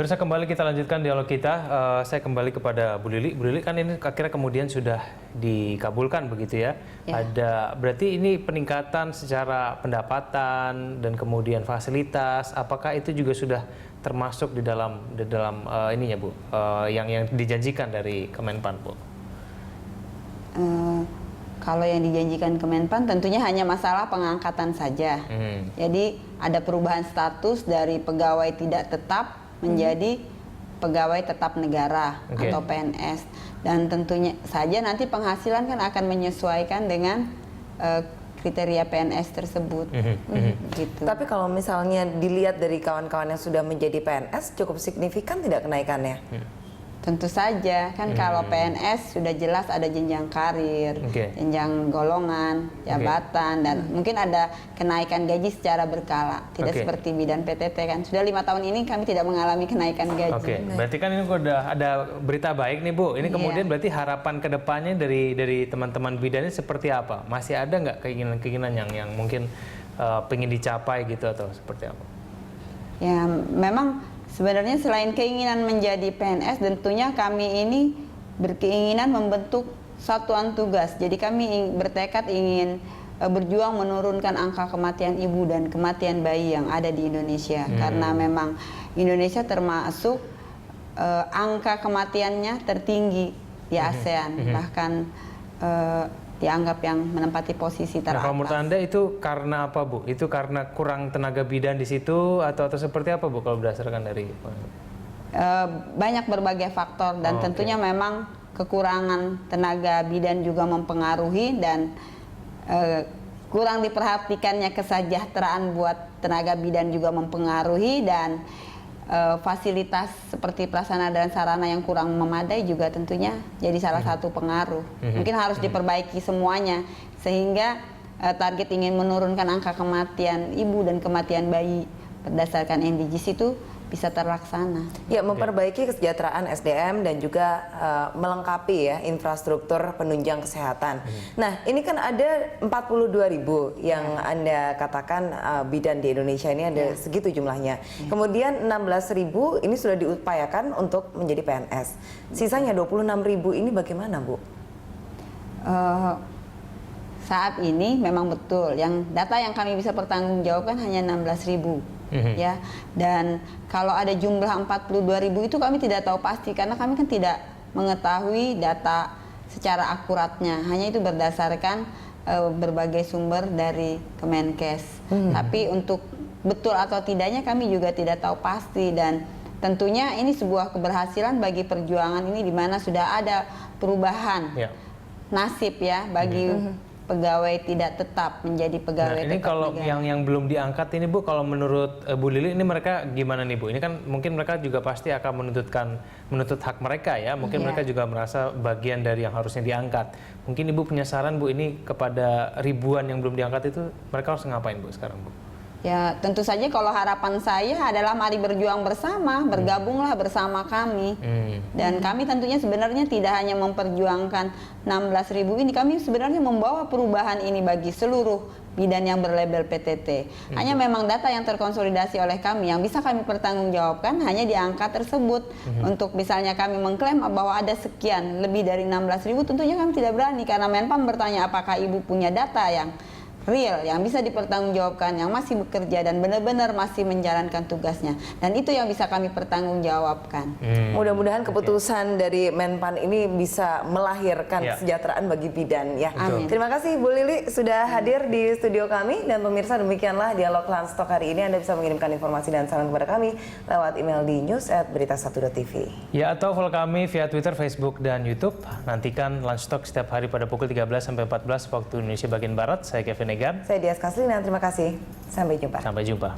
Pemirsa, kembali kita lanjutkan dialog kita. Saya kembali kepada Bu Lili. Bu Lili, kan ini akhirnya kemudian sudah dikabulkan begitu ya? Ada berarti ini peningkatan secara pendapatan dan kemudian fasilitas. Apakah itu juga sudah termasuk di dalam ininya Bu? Yang dijanjikan dari Kemenpan, Bu? Kalau yang dijanjikan Kemenpan tentunya hanya masalah pengangkatan saja. Jadi ada perubahan status dari pegawai tidak tetap menjadi pegawai tetap negara atau PNS, dan tentunya saja nanti penghasilan kan akan menyesuaikan dengan kriteria PNS tersebut. Gitu. Tapi kalau misalnya dilihat dari kawan-kawan yang sudah menjadi PNS, cukup signifikan tidak kenaikannya? Tentu saja, kan kalau PNS sudah jelas ada jenjang karir, jenjang golongan, jabatan, dan mungkin ada kenaikan gaji secara berkala. Tidak seperti bidan PTT kan. Sudah 5 tahun ini kami tidak mengalami kenaikan gaji. Berarti kan ini udah ada berita baik nih Bu. Ini kemudian berarti harapan kedepannya dari teman-teman bidan ini seperti apa? Masih ada nggak keinginan-keinginan yang mungkin pengen dicapai gitu atau seperti apa? Ya, memang sebenarnya selain keinginan menjadi PNS, tentunya kami ini berkeinginan membentuk satuan tugas. Jadi kami bertekad ingin berjuang menurunkan angka kematian ibu dan kematian bayi yang ada di Indonesia. Karena memang Indonesia termasuk angka kematiannya tertinggi di ASEAN. Bahkan dianggap yang menempati posisi teratas. Nah, kalau menurut Anda itu karena apa, Bu? Itu karena kurang tenaga bidan di situ atau seperti apa, Bu, kalau berdasarkan dari banyak berbagai faktor, dan tentunya memang kekurangan tenaga bidan juga mempengaruhi, dan kurang diperhatikannya kesejahteraan buat tenaga bidan juga mempengaruhi, dan fasilitas seperti prasarana dan sarana yang kurang memadai juga tentunya jadi salah satu pengaruh. Mungkin harus diperbaiki semuanya sehingga target ingin menurunkan angka kematian ibu dan kematian bayi berdasarkan MDGs itu bisa terlaksana. Ya, memperbaiki kesejahteraan SDM dan juga melengkapi ya infrastruktur penunjang kesehatan. Nah, ini kan ada 42.000 yang Anda katakan bidan di Indonesia ini ada segitu jumlahnya. Kemudian 16.000 ini sudah diupayakan untuk menjadi PNS. Sisanya 26.000 ini bagaimana, Bu? Saat ini memang betul, yang data yang kami bisa pertanggungjawabkan hanya 16.000. Ya, dan kalau ada jumlah 42.000 itu kami tidak tahu pasti karena kami kan tidak mengetahui data secara akuratnya, hanya itu berdasarkan berbagai sumber dari Kemenkes. Tapi untuk betul atau tidaknya kami juga tidak tahu pasti, dan tentunya ini sebuah keberhasilan bagi perjuangan ini di mana sudah ada perubahan nasib ya bagi pegawai tidak tetap menjadi pegawai tetap. Ini kalau negara. yang belum diangkat ini, Bu, kalau menurut Bu Lili ini mereka gimana nih, Bu? Ini kan mungkin mereka juga pasti akan menuntut hak mereka ya. Mungkin mereka juga merasa bagian dari yang harusnya diangkat. Mungkin Ibu punya saran, Bu, ini kepada ribuan yang belum diangkat itu mereka harus ngapain, Bu, sekarang, Bu? Ya, tentu saja kalau harapan saya adalah mari berjuang bersama, bergabunglah bersama kami. Dan kami tentunya sebenarnya tidak hanya memperjuangkan 16.000 ini, kami sebenarnya membawa perubahan ini bagi seluruh bidan yang berlabel PTT. Hanya memang data yang terkonsolidasi oleh kami, yang bisa kami pertanggungjawabkan hanya di angka tersebut. Untuk misalnya kami mengklaim bahwa ada sekian, lebih dari 16.000, tentunya kami tidak berani karena Menpan bertanya apakah Ibu punya data yang real, yang bisa dipertanggungjawabkan, yang masih bekerja dan benar-benar masih menjalankan tugasnya, dan itu yang bisa kami pertanggungjawabkan. Mudah-mudahan keputusan dari Menpan ini bisa melahirkan kesejahteraan bagi bidan ya. Amin. Terima kasih Bu Lili sudah hadir di studio kami, dan pemirsa demikianlah dialog Landstalk hari ini. Anda bisa mengirimkan informasi dan saran kepada kami lewat email di news@berita1.tv. Ya, atau follow kami via Twitter, Facebook, dan YouTube. Nantikan Landstalk setiap hari pada pukul 13 sampai 14 waktu Indonesia bagian Barat. Saya Kevin Egan. Saya Dias Kaslina, terima kasih. Sampai jumpa. Sampai jumpa.